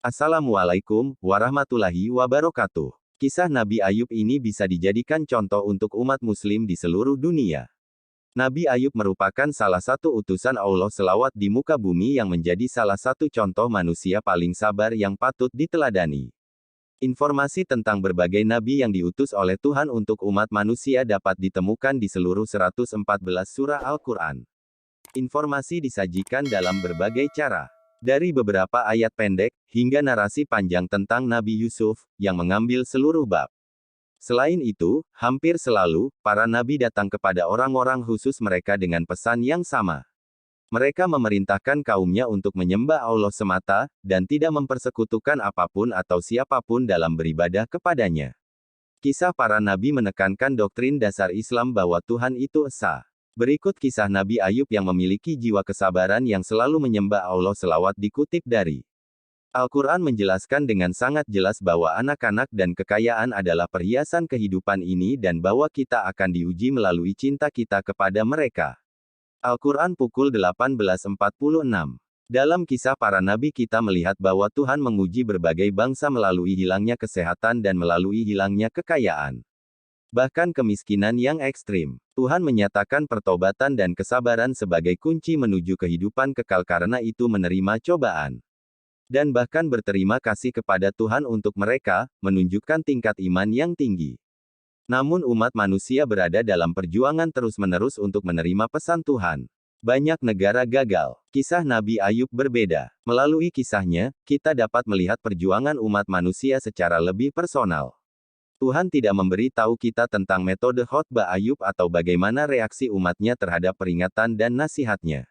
Assalamualaikum warahmatullahi wabarakatuh. Kisah Nabi Ayub ini bisa dijadikan contoh untuk umat muslim di seluruh dunia. Nabi Ayub merupakan salah satu utusan Allah selawat di muka bumi yang menjadi salah satu contoh manusia paling sabar yang patut diteladani. Informasi tentang berbagai nabi yang diutus oleh Tuhan untuk umat manusia dapat ditemukan di seluruh 114 surah Al-Quran. Informasi disajikan dalam berbagai cara. Dari beberapa ayat pendek, hingga narasi panjang tentang Nabi Yusuf, yang mengambil seluruh bab. Selain itu, hampir selalu, para nabi datang kepada orang-orang khusus mereka dengan pesan yang sama. Mereka memerintahkan kaumnya untuk menyembah Allah semata, dan tidak mempersekutukan apapun atau siapapun dalam beribadah kepadanya. Kisah para nabi menekankan doktrin dasar Islam bahwa Tuhan itu esa. Berikut kisah Nabi Ayub yang memiliki jiwa kesabaran yang selalu menyembah Allah selawat dikutip dari Al-Quran menjelaskan dengan sangat jelas bahwa anak-anak dan kekayaan adalah perhiasan kehidupan ini dan bahwa kita akan diuji melalui cinta kita kepada mereka. Al-Quran pukul 18.46. Dalam kisah para nabi kita melihat bahwa Tuhan menguji berbagai bangsa melalui hilangnya kesehatan dan melalui hilangnya kekayaan. Bahkan kemiskinan yang ekstrim. Tuhan menyatakan pertobatan dan kesabaran sebagai kunci menuju kehidupan kekal karena itu menerima cobaan. Dan bahkan berterima kasih kepada Tuhan untuk mereka, menunjukkan tingkat iman yang tinggi. Namun umat manusia berada dalam perjuangan terus-menerus untuk menerima pesan Tuhan. Banyak negara gagal. Kisah Nabi Ayub berbeda. Melalui kisahnya, kita dapat melihat perjuangan umat manusia secara lebih personal. Tuhan tidak memberi tahu kita tentang metode khotbah Ayub atau bagaimana reaksi umatnya terhadap peringatan dan nasihatnya.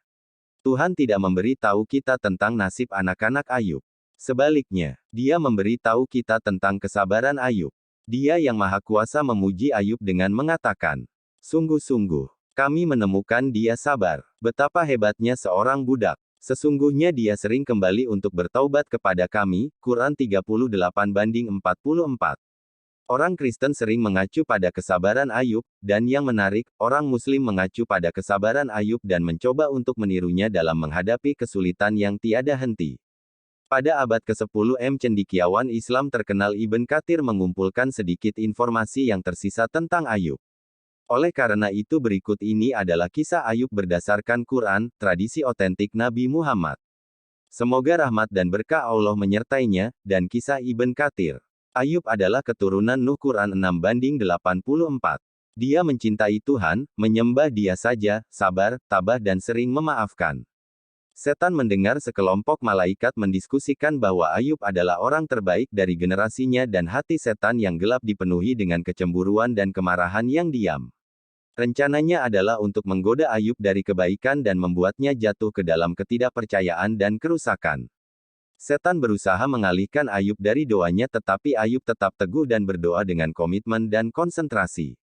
Tuhan tidak memberi tahu kita tentang nasib anak-anak Ayub. Sebaliknya, Dia memberi tahu kita tentang kesabaran Ayub. Dia yang Maha Kuasa memuji Ayub dengan mengatakan, "Sungguh-sungguh, kami menemukan dia sabar. Betapa hebatnya seorang budak. Sesungguhnya dia sering kembali untuk bertaubat kepada kami." Quran 38:44. Orang Kristen sering mengacu pada kesabaran Ayub, dan yang menarik, orang Muslim mengacu pada kesabaran Ayub dan mencoba untuk menirunya dalam menghadapi kesulitan yang tiada henti. Pada abad ke-10 cendekiawan Islam terkenal Ibn Katsir mengumpulkan sedikit informasi yang tersisa tentang Ayub. Oleh karena itu berikut ini adalah kisah Ayub berdasarkan Quran, tradisi otentik Nabi Muhammad. Semoga rahmat dan berkah Allah menyertainya, dan kisah Ibn Katsir. Ayub adalah keturunan Nuh Quran 6:84. Dia mencintai Tuhan, menyembah Dia saja, sabar, tabah dan sering memaafkan. Setan mendengar sekelompok malaikat mendiskusikan bahwa Ayub adalah orang terbaik dari generasinya dan hati setan yang gelap dipenuhi dengan kecemburuan dan kemarahan yang diam. Rencananya adalah untuk menggoda Ayub dari kebaikan dan membuatnya jatuh ke dalam ketidakpercayaan dan kerusakan. Setan berusaha mengalihkan Ayub dari doanya tetapi Ayub tetap teguh dan berdoa dengan komitmen dan konsentrasi.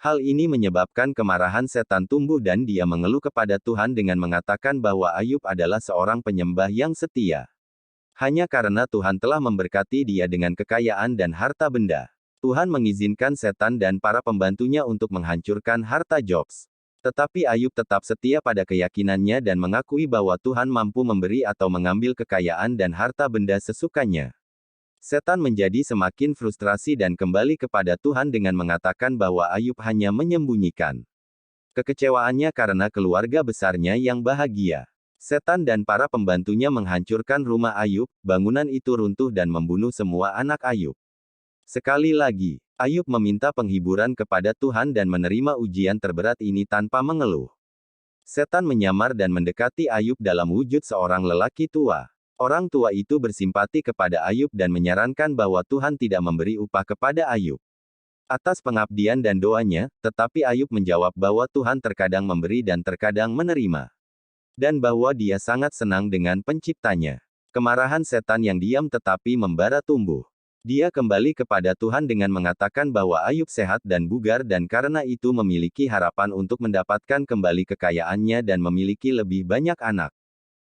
Hal ini menyebabkan kemarahan setan tumbuh dan dia mengeluh kepada Tuhan dengan mengatakan bahwa Ayub adalah seorang penyembah yang setia. Hanya karena Tuhan telah memberkati dia dengan kekayaan dan harta benda. Tuhan mengizinkan setan dan para pembantunya untuk menghancurkan harta Jobs. Tetapi Ayub tetap setia pada keyakinannya dan mengakui bahwa Tuhan mampu memberi atau mengambil kekayaan dan harta benda sesukanya. Setan menjadi semakin frustrasi dan kembali kepada Tuhan dengan mengatakan bahwa Ayub hanya menyembunyikan kekecewaannya karena keluarga besarnya yang bahagia. Setan dan para pembantunya menghancurkan rumah Ayub, bangunan itu runtuh dan membunuh semua anak Ayub. Sekali lagi, Ayub meminta penghiburan kepada Tuhan dan menerima ujian terberat ini tanpa mengeluh. Setan menyamar dan mendekati Ayub dalam wujud seorang lelaki tua. Orang tua itu bersimpati kepada Ayub dan menyarankan bahwa Tuhan tidak memberi upah kepada Ayub atas pengabdian dan doanya, tetapi Ayub menjawab bahwa Tuhan terkadang memberi dan terkadang menerima. Dan bahwa dia sangat senang dengan penciptanya. Kemarahan setan yang diam tetapi membara tumbuh. Dia kembali kepada Tuhan dengan mengatakan bahwa Ayub sehat dan bugar dan karena itu memiliki harapan untuk mendapatkan kembali kekayaannya dan memiliki lebih banyak anak.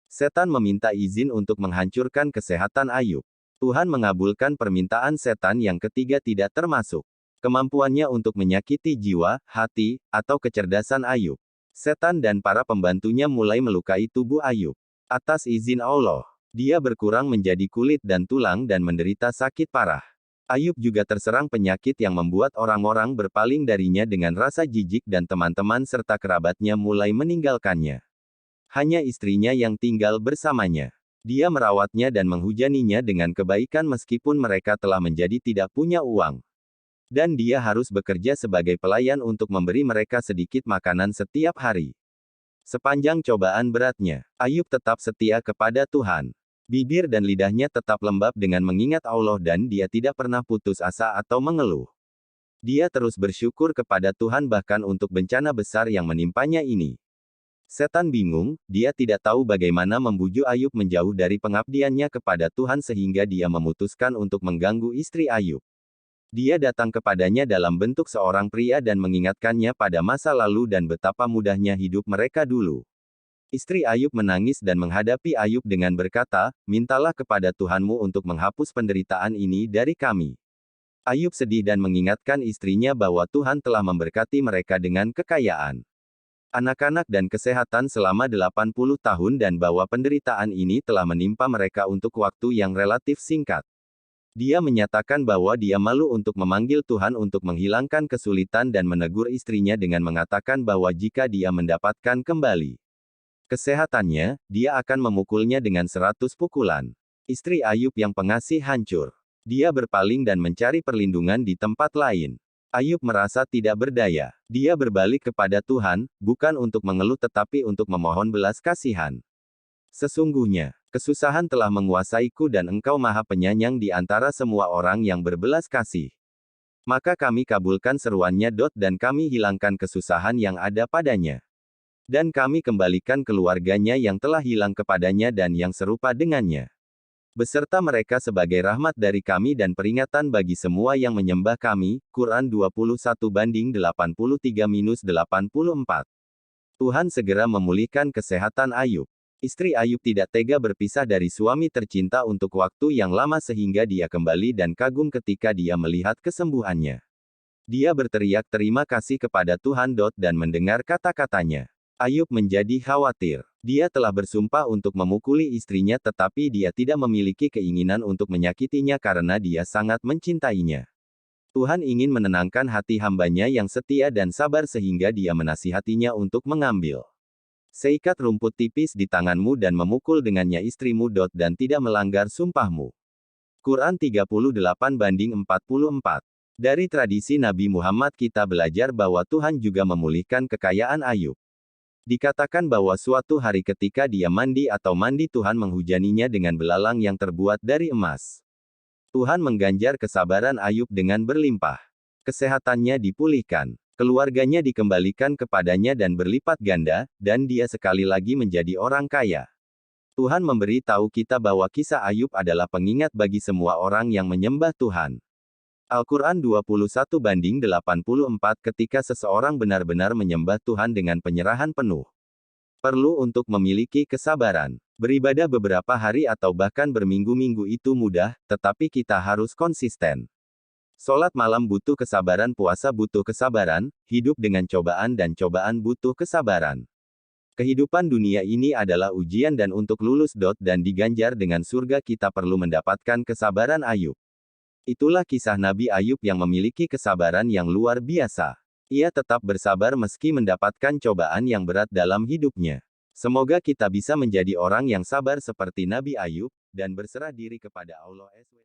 Setan meminta izin untuk menghancurkan kesehatan Ayub. Tuhan mengabulkan permintaan setan yang ketiga tidak termasuk kemampuannya untuk menyakiti jiwa, hati, atau kecerdasan Ayub. Setan dan para pembantunya mulai melukai tubuh Ayub. Atas izin Allah, Dia berkurang menjadi kulit dan tulang dan menderita sakit parah. Ayub juga terserang penyakit yang membuat orang-orang berpaling darinya dengan rasa jijik dan teman-teman serta kerabatnya mulai meninggalkannya. Hanya istrinya yang tinggal bersamanya. Dia merawatnya dan menghujaninya dengan kebaikan meskipun mereka telah menjadi tidak punya uang. Dan dia harus bekerja sebagai pelayan untuk memberi mereka sedikit makanan setiap hari. Sepanjang cobaan beratnya, Ayub tetap setia kepada Tuhan. Bibir dan lidahnya tetap lembab dengan mengingat Allah dan dia tidak pernah putus asa atau mengeluh. Dia terus bersyukur kepada Tuhan bahkan untuk bencana besar yang menimpanya ini. Setan bingung, dia tidak tahu bagaimana membujuk Ayub menjauh dari pengabdiannya kepada Tuhan sehingga dia memutuskan untuk mengganggu istri Ayub. Dia datang kepadanya dalam bentuk seorang pria dan mengingatkannya pada masa lalu dan betapa mudahnya hidup mereka dulu. Istri Ayub menangis dan menghadapi Ayub dengan berkata, "Mintalah kepada Tuhanmu untuk menghapus penderitaan ini dari kami." Ayub sedih dan mengingatkan istrinya bahwa Tuhan telah memberkati mereka dengan kekayaan, anak-anak dan kesehatan selama 80 tahun dan bahwa penderitaan ini telah menimpa mereka untuk waktu yang relatif singkat. Dia menyatakan bahwa dia malu untuk memanggil Tuhan untuk menghilangkan kesulitan dan menegur istrinya dengan mengatakan bahwa jika dia mendapatkan kembali kesehatannya, dia akan memukulnya dengan 100 pukulan. Istri Ayub yang pengasih hancur. Dia berpaling dan mencari perlindungan di tempat lain. Ayub merasa tidak berdaya. Dia berbalik kepada Tuhan, bukan untuk mengeluh tetapi untuk memohon belas kasihan. Sesungguhnya, kesusahan telah menguasaiku dan Engkau Maha Penyayang di antara semua orang yang berbelas kasih. Maka kami kabulkan seruannya dan kami hilangkan kesusahan yang ada padanya. Dan kami kembalikan keluarganya yang telah hilang kepadanya dan yang serupa dengannya. Beserta mereka sebagai rahmat dari kami dan peringatan bagi semua yang menyembah kami. Quran 21-83-84. Tuhan segera memulihkan kesehatan Ayub. Istri Ayub tidak tega berpisah dari suami tercinta untuk waktu yang lama sehingga dia kembali dan kagum ketika dia melihat kesembuhannya. Dia berteriak terima kasih kepada Tuhan dan mendengar kata-katanya. Ayub menjadi khawatir. Dia telah bersumpah untuk memukuli istrinya tetapi dia tidak memiliki keinginan untuk menyakitinya karena dia sangat mencintainya. Tuhan ingin menenangkan hati hambanya yang setia dan sabar sehingga dia menasihatinya untuk mengambil seikat rumput tipis di tanganmu dan memukul dengannya istrimu dan tidak melanggar sumpahmu. Quran 38-44. Dari tradisi Nabi Muhammad kita belajar bahwa Tuhan juga memulihkan kekayaan Ayub. Dikatakan bahwa suatu hari ketika dia mandi Tuhan menghujaninya dengan belalang yang terbuat dari emas. Tuhan mengganjar kesabaran Ayub dengan berlimpah. Kesehatannya dipulihkan. Keluarganya dikembalikan kepadanya dan berlipat ganda, dan dia sekali lagi menjadi orang kaya. Tuhan memberi tahu kita bahwa kisah Ayub adalah pengingat bagi semua orang yang menyembah Tuhan. Al-Quran 21-84 ketika seseorang benar-benar menyembah Tuhan dengan penyerahan penuh. Perlu untuk memiliki kesabaran. Beribadah beberapa hari atau bahkan berminggu-minggu itu mudah, tetapi kita harus konsisten. Sholat malam butuh kesabaran, puasa butuh kesabaran, hidup dengan cobaan dan cobaan butuh kesabaran. Kehidupan dunia ini adalah ujian dan untuk lulus dan diganjar dengan surga kita perlu mendapatkan kesabaran Ayub. Itulah kisah Nabi Ayub yang memiliki kesabaran yang luar biasa. Ia tetap bersabar meski mendapatkan cobaan yang berat dalam hidupnya. Semoga kita bisa menjadi orang yang sabar seperti Nabi Ayub, dan berserah diri kepada Allah SWT.